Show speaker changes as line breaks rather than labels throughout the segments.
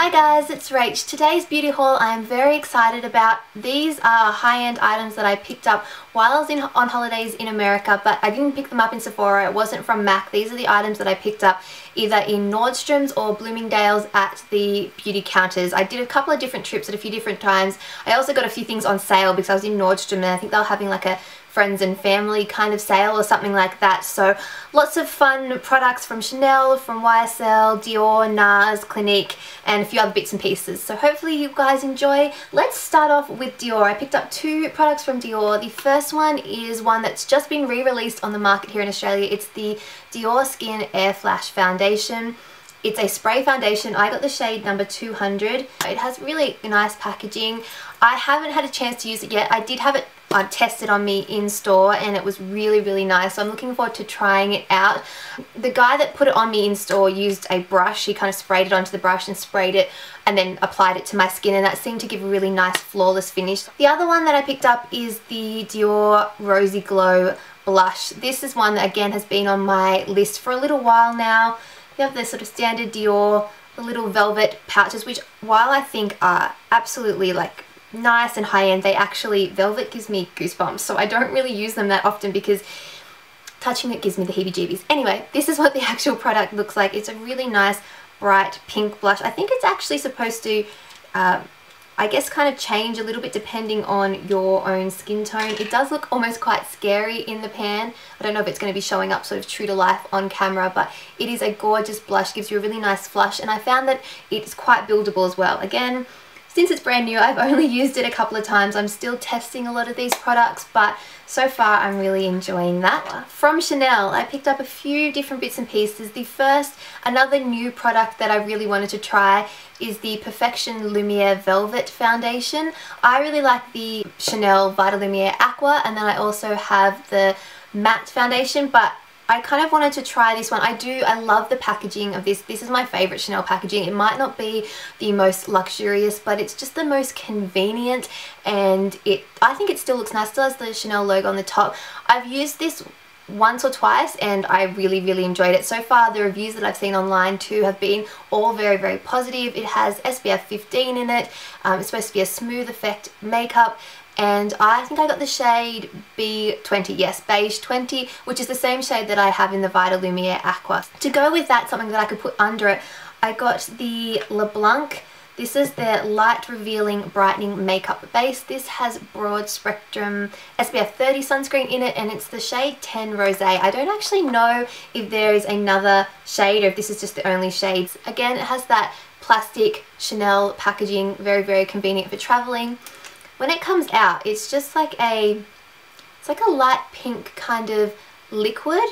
Hi guys, it's Rach. Today's beauty haul I am very excited about. These are high-end items that I picked up while I was on holidays in America, but I didn't pick them up in Sephora. It wasn't from MAC. These are the items that I picked up either in Nordstrom's or Bloomingdale's at the beauty counters. I did a couple of different trips at a few different times. I also got a few things on sale because I was in Nordstrom and I think they were having like a friends and family kind of sale or something like that. So lots of fun products from Chanel, from YSL, Dior, Nars, Clinique, and a few other bits and pieces. So hopefully you guys enjoy. Let's start off with Dior. I picked up two products from Dior. The first one is one that's just been re-released on the market here in Australia. It's the Diorskin Airflash Foundation. It's a spray foundation. I got the shade number 200. It has really nice packaging. I haven't had a chance to use it yet. I did have it tested on me in store and it was really nice, so I'm looking forward to trying it out. The guy that put it on me in store used a brush. He kind of sprayed it onto the brush and sprayed it and then applied it to my skin, and that seemed to give a really nice flawless finish. The other one that I picked up is the Dior Rosy Glow blush. This is one that again has been on my list for a little while now. You have the sort of standard Dior, the little velvet pouches, which while I think are absolutely like nice and high-end, they actually, velvet gives me goosebumps, so I don't really use them that often because touching it gives me the heebie-jeebies. Anyway, this is what the actual product looks like. It's a really nice bright pink blush. I think it's actually supposed to I guess kind of change a little bit depending on your own skin tone. It does look almost quite scary in the pan. I don't know if it's going to be showing up sort of true to life on camera, but it is a gorgeous blush, gives you a really nice flush, and I found that it's quite buildable as well. Again, since it's brand new, I've only used it a couple of times. I'm still testing a lot of these products, but so far I'm really enjoying that. From Chanel, I picked up a few different bits and pieces. The first, another new product that I really wanted to try is the Perfection Lumiere Velvet Foundation. I really like the Chanel Vita Lumiere Aqua, and then I also have the matte foundation, but I kind of wanted to try this one. I love the packaging of this. This is my favorite Chanel packaging. It might not be the most luxurious, but it's just the most convenient, and I think it still looks nice. It still has the Chanel logo on the top. I've used this once or twice and I really enjoyed it. So far the reviews that I've seen online too have been all very positive. It has SPF 15 in it. It's supposed to be a smooth effect makeup, and I think I got the shade B20, yes, Beige 20, which is the same shade that I have in the Vita Lumiere Aqua. To go with that, something that I could put under it, I got the LeBlanc. This is their Light Revealing Brightening Makeup Base. This has broad spectrum SPF 30 sunscreen in it, and it's the shade 10 Rosé. I don't actually know if there is another shade or if this is just the only shades. Again, it has that plastic Chanel packaging, very convenient for traveling. When it comes out, it's just like it's like a light pink kind of liquid,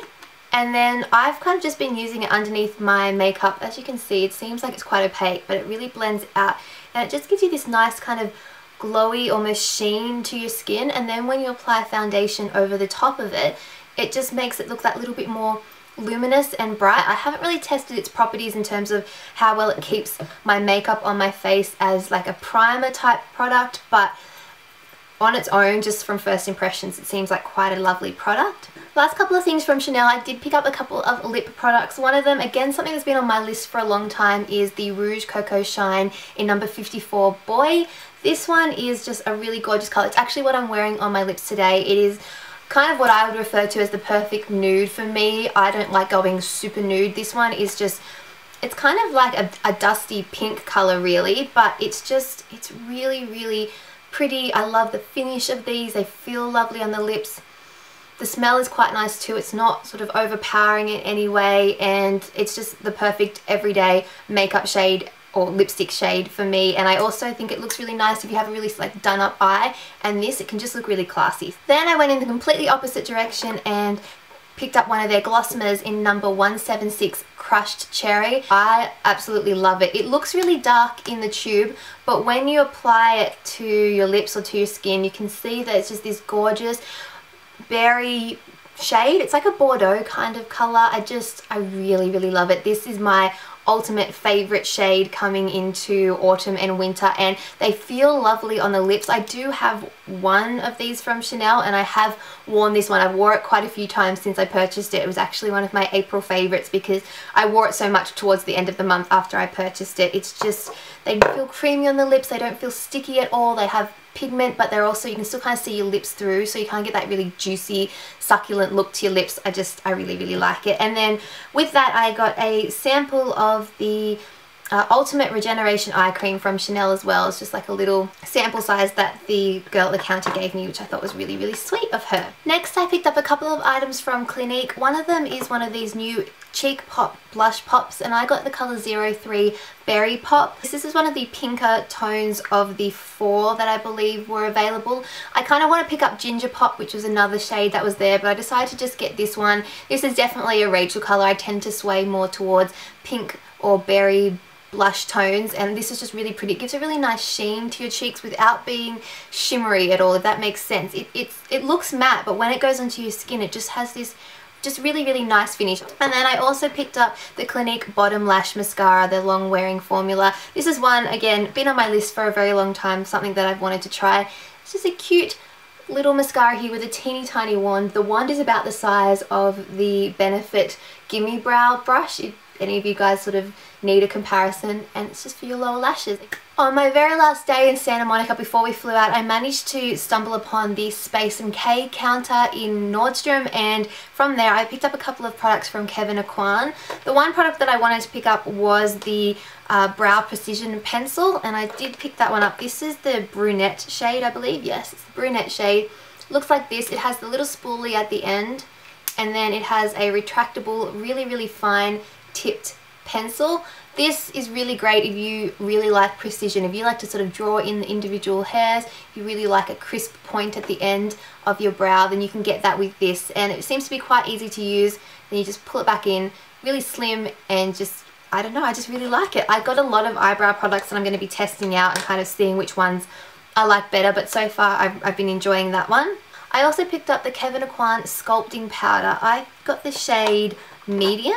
and then I've kind of just been using it underneath my makeup. As you can see, it seems like it's quite opaque, but it really blends out, and it just gives you this nice kind of glowy almost sheen to your skin, and then when you apply foundation over the top of it, it just makes it look that little bit more luminous and bright. I haven't really tested its properties in terms of how well it keeps my makeup on my face as like a primer type product, but on its own, just from first impressions, it seems like quite a lovely product. Last couple of things from Chanel, I did pick up a couple of lip products. One of them, again, something that's been on my list for a long time, is the Rouge Coco Shine in number 54 Boy. This one is just a really gorgeous colour. It's actually what I'm wearing on my lips today. It is kind of what I would refer to as the perfect nude for me. I don't like going super nude. This one is just, it's kind of like a dusty pink colour really, but it's really pretty. I love the finish of these. They feel lovely on the lips. The smell is quite nice too. It's not sort of overpowering in any way, and it's just the perfect everyday makeup shade or lipstick shade for me. And I also think it looks really nice if you have a really like done up eye, and this, it can just look really classy. Then I went in the completely opposite direction and picked up one of their Glossimers in number 176 Crushed Cherry. I absolutely love it. It looks really dark in the tube, but when you apply it to your lips or to your skin, you can see that it's just this gorgeous berry shade. It's like a Bordeaux kind of colour. I really love it. This is my ultimate favorite shade coming into autumn and winter, and they feel lovely on the lips. I do have one of these from Chanel and I have worn this one. I've wore it quite a few times since I purchased it. It was actually one of my April favorites because I wore it so much towards the end of the month after I purchased it. It's just, they feel creamy on the lips, they don't feel sticky at all, they have pigment, but they're also, you can still kind of see your lips through, so you kind of get that really juicy, succulent look to your lips. I really like it. And then with that I got a sample of the Ultimate Regeneration Eye Cream from Chanel as well. It's just like a little sample size that the girl at the counter gave me, which I thought was really sweet of her. Next I picked up a couple of items from Clinique. One of them is one of these new cheek pop blush pops, and I got the colour 03 Berry Pop. This is one of the pinker tones of the 4 that I believe were available. I kind of want to pick up Ginger Pop, which was another shade that was there, but I decided to just get this one. This is definitely a Rachael colour. I tend to sway more towards pink or berry blush tones, and this is just really pretty. It gives a really nice sheen to your cheeks without being shimmery at all, if that makes sense. It looks matte, but when it goes onto your skin it just has this really nice finish. And then I also picked up the Clinique Bottom Lash Mascara, the long wearing formula. This is one, again, been on my list for a very long time, something that I've wanted to try. It's just a cute little mascara here with a teeny tiny wand. The wand is about the size of the Benefit Gimme Brow brush. If any of you guys sort of need a comparison, and it's just for your lower lashes. On my very last day in Santa Monica before we flew out, I managed to stumble upon the Space & K counter in Nordstrom, and from there I picked up a couple of products from Kevyn Aucoin. The one product that I wanted to pick up was the Brow Precision Pencil, and I did pick that one up. This is the brunette shade, I believe. Yes, it's the brunette shade. Looks like this. It has the little spoolie at the end, and then it has a retractable, really fine tipped pencil. This is really great if you really like precision, if you like to sort of draw in the individual hairs, if you really like a crisp point at the end of your brow, then you can get that with this. And it seems to be quite easy to use. Then you just pull it back in, really slim, and just, I don't know, I just really like it. I got a lot of eyebrow products that I'm going to be testing out and kind of seeing which ones I like better, but so far I've been enjoying that one. I also picked up the Kevyn Aucoin Sculpting Powder. I got the shade Medium.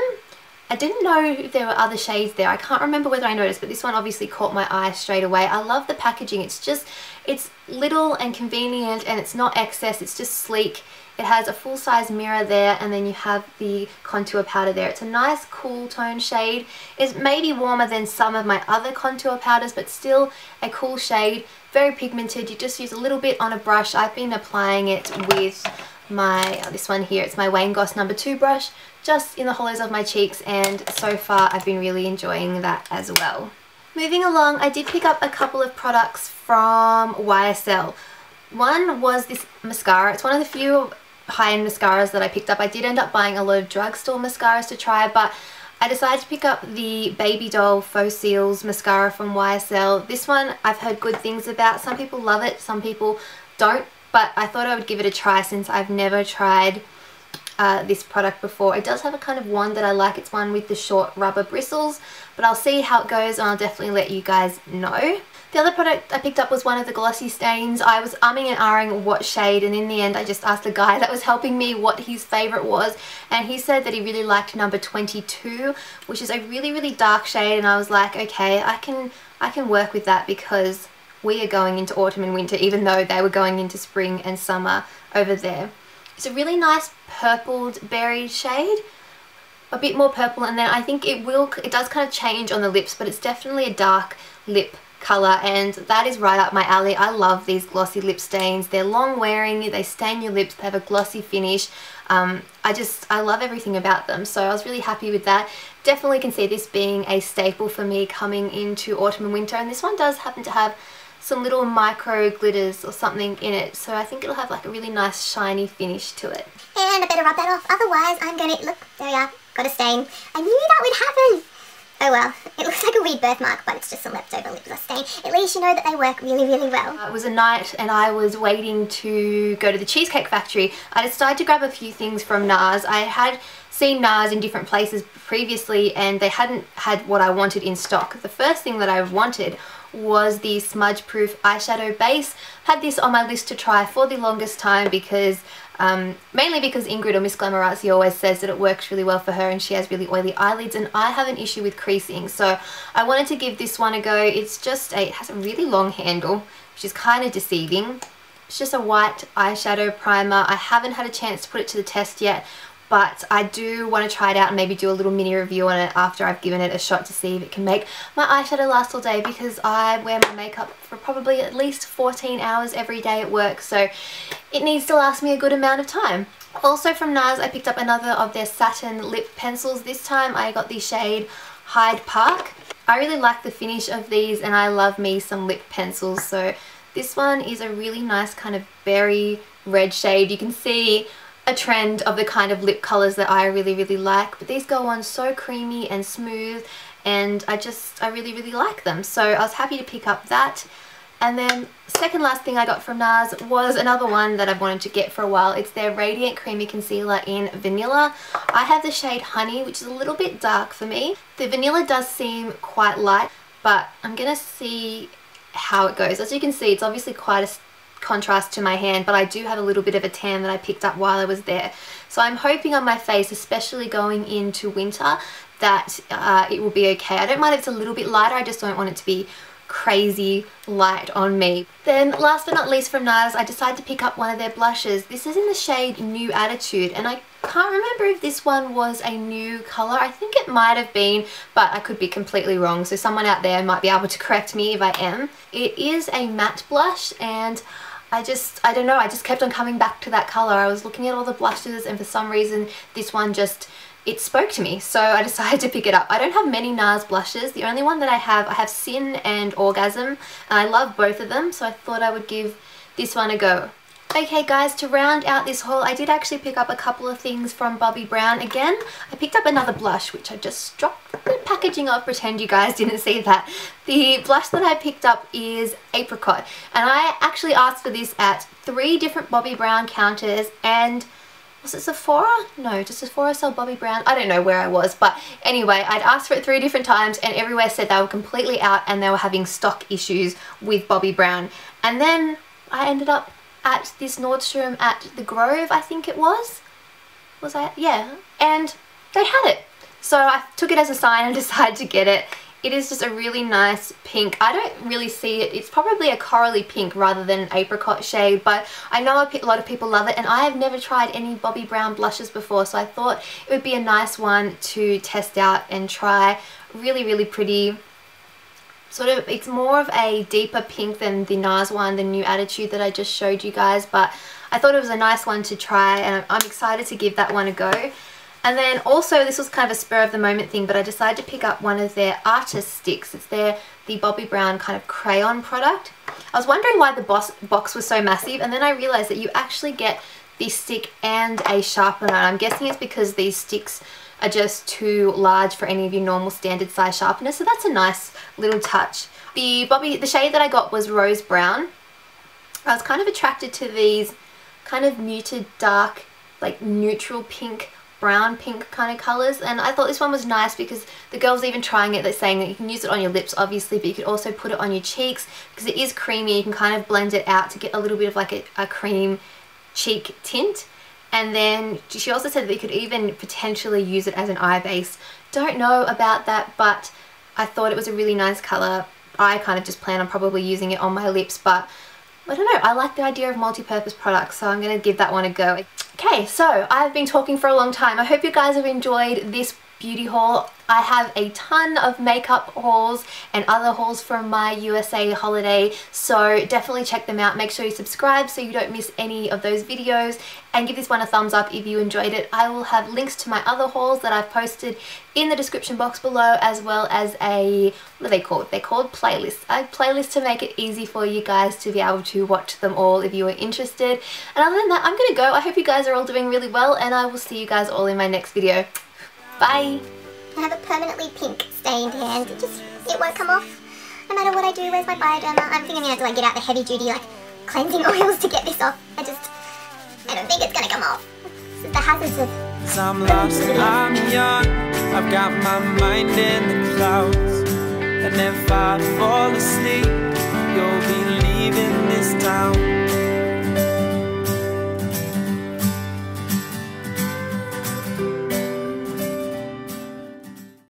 I didn't know if there were other shades there. I can't remember whether I noticed, but this one obviously caught my eye straight away. I love the packaging. It's little and convenient, and it's not excess. It's just sleek. It has a full-size mirror there, and then you have the contour powder there. It's a nice cool tone shade. It's maybe warmer than some of my other contour powders, but still a cool shade. Very pigmented. You just use a little bit on a brush. I've been applying it with my, this one here, it's my Wayne Goss No. 2 brush, just in the hollows of my cheeks, and so far I've been really enjoying that as well. Moving along, I did pick up a couple of products from YSL. One was this mascara. It's one of the few high-end mascaras that I picked up. I did end up buying a lot of drugstore mascaras to try, but I decided to pick up the Baby Doll Faux Seals mascara from YSL. This one I've heard good things about. Some people love it, some people don't, but I thought I would give it a try since I've never tried this product before. It does have a kind of wand that I like. It's one with the short rubber bristles, but I'll see how it goes and I'll definitely let you guys know. The other product I picked up was one of the glossy stains. I was umming and ahhing what shade, and in the end I just asked the guy that was helping me what his favourite was, and he said that he really liked number 22, which is a really dark shade, and I was like, okay, I can work with that because we are going into autumn and winter, even though they were going into spring and summer over there. It's a really nice purpled berry shade, a bit more purple, and then I think it does kind of change on the lips, but it's definitely a dark lip colour, and that is right up my alley. I love these glossy lip stains. They're long wearing, they stain your lips, they have a glossy finish. I love everything about them, so I was really happy with that. Definitely can see this being a staple for me coming into autumn and winter, and this one does happen to have some little micro glitters or something in it, so I think it'll have like a really nice shiny finish to it.
And I better rub that off, otherwise I'm gonna, look, there we are, got a stain. I knew that would happen! Oh well, it looks like a weird birthmark, but it's just a leftover lip gloss stain. At least you know that they work really well.
It was a night and I was waiting to go to the Cheesecake Factory. I decided to grab a few things from Nars. I had seen Nars in different places previously and they hadn't had what I wanted in stock. The first thing that I wanted was the smudge proof eyeshadow base. Had this on my list to try for the longest time because mainly because Ingrid or Miss Glamorazzi always says that it works really well for her and she has really oily eyelids, and I have an issue with creasing, so I wanted to give this one a go. It's just it has a really long handle, which is kind of deceiving. It's just a white eyeshadow primer. I haven't had a chance to put it to the test yet, but I do want to try it out and maybe do a little mini review on it after I've given it a shot to see if it can make my eyeshadow last all day, because I wear my makeup for probably at least 14 hours every day at work, so it needs to last me a good amount of time. Also from Nars, I picked up another of their satin lip pencils. This time I got the shade Hyde Park. I really like the finish of these and I love me some lip pencils, so this one is a really nice kind of berry red shade. You can see a trend of the kind of lip colours that I really like, but these go on so creamy and smooth, and I really like them, so I was happy to pick up that. And then second last thing I got from Nars was another one that I've wanted to get for a while. It's their Radiant Creamy Concealer in Vanilla. I have the shade Honey, which is a little bit dark for me. The vanilla does seem quite light, but I'm gonna see how it goes. As you can see, it's obviously quite a contrast to my hand, but I do have a little bit of a tan that I picked up while I was there, so I'm hoping on my face, especially going into winter, that it will be okay. I don't mind if it's a little bit lighter, I just don't want it to be crazy light on me. Then last but not least from Nars, I decided to pick up one of their blushes. This is in the shade New Attitude, and I can't remember if this one was a new colour. I think it might have been, but I could be completely wrong, so someone out there might be able to correct me if I am. It is a matte blush, and I don't know, I just kept on coming back to that colour. I was looking at all the blushes and for some reason this one just, it spoke to me, so I decided to pick it up. I don't have many Nars blushes. The only one that I have Sin and Orgasm, and I love both of them, so I thought I would give this one a go. Okay guys, to round out this haul, I did actually pick up a couple of things from Bobbi Brown again. I picked up another blush, which I just dropped the packaging of, pretend you guys didn't see that. The blush that I picked up is Apricot, and I actually asked for this at 3 different Bobbi Brown counters, and was it Sephora? No, does Sephora sell Bobbi Brown? I don't know where I was, but anyway, I'd asked for it 3 different times and everywhere said they were completely out and they were having stock issues with Bobbi Brown. And then I ended up at this Nordstrom at the Grove, I think it was. Was I? Yeah. And they had it. So I took it as a sign and decided to get it. It is just a really nice pink. I don't really see it. It's probably a corally pink rather than an apricot shade, but I know a lot of people love it, and I have never tried any Bobbi Brown blushes before, so I thought it would be a nice one to test out and try. Really pretty. Sort of, it's more of a deeper pink than the Nars one, the New Attitude that I just showed you guys, but I thought it was a nice one to try, and I'm excited to give that one a go. And then also, this was kind of a spur of the moment thing, but I decided to pick up one of their artist sticks. It's the Bobbi Brown kind of crayon product. I was wondering why the box was so massive, and then I realized that you actually get this stick and a sharpener. And I'm guessing it's because these sticks are just too large for any of your normal standard size sharpeners, so that's a nice little touch. The shade that I got was Rose Brown. I was kind of attracted to these kind of muted dark, like neutral pink, brown pink kind of colours, and I thought this one was nice because the girls even trying it, they're saying that you can use it on your lips obviously, but you could also put it on your cheeks because it is creamy. You can kind of blend it out to get a little bit of like a cream cheek tint. And then she also said that you could even potentially use it as an eye base. Don't know about that, but I thought it was a really nice colour. I kind of just plan on probably using it on my lips, but I don't know, I like the idea of multi-purpose products, so I'm going to give that one a go. Okay, so I've been talking for a long time. I hope you guys have enjoyed this beauty haul. I have a ton of makeup hauls and other hauls from my USA holiday, so definitely check them out. Make sure you subscribe so you don't miss any of those videos, and give this one a thumbs up if you enjoyed it. I will have links to my other hauls that I've posted in the description box below, as well as a, what are they called? They're called playlists. A playlist to make it easy for you guys to be able to watch them all if you are interested. And other than that, I'm gonna go. I hope you guys are all doing really well, and I will see you guys all in my next video. Bye!
I have a permanently pink stained hand. It won't come off. No matter what I do. Where's my Bioderma? I'm thinking I'm gonna have to like get out the heavy duty like cleansing oils to get this off. I don't think it's gonna come off. This is the hazards of...
'Cause I'm lost, I'm young, I've got my mind in the clouds, and if I fall asleep, you'll be leaving this town.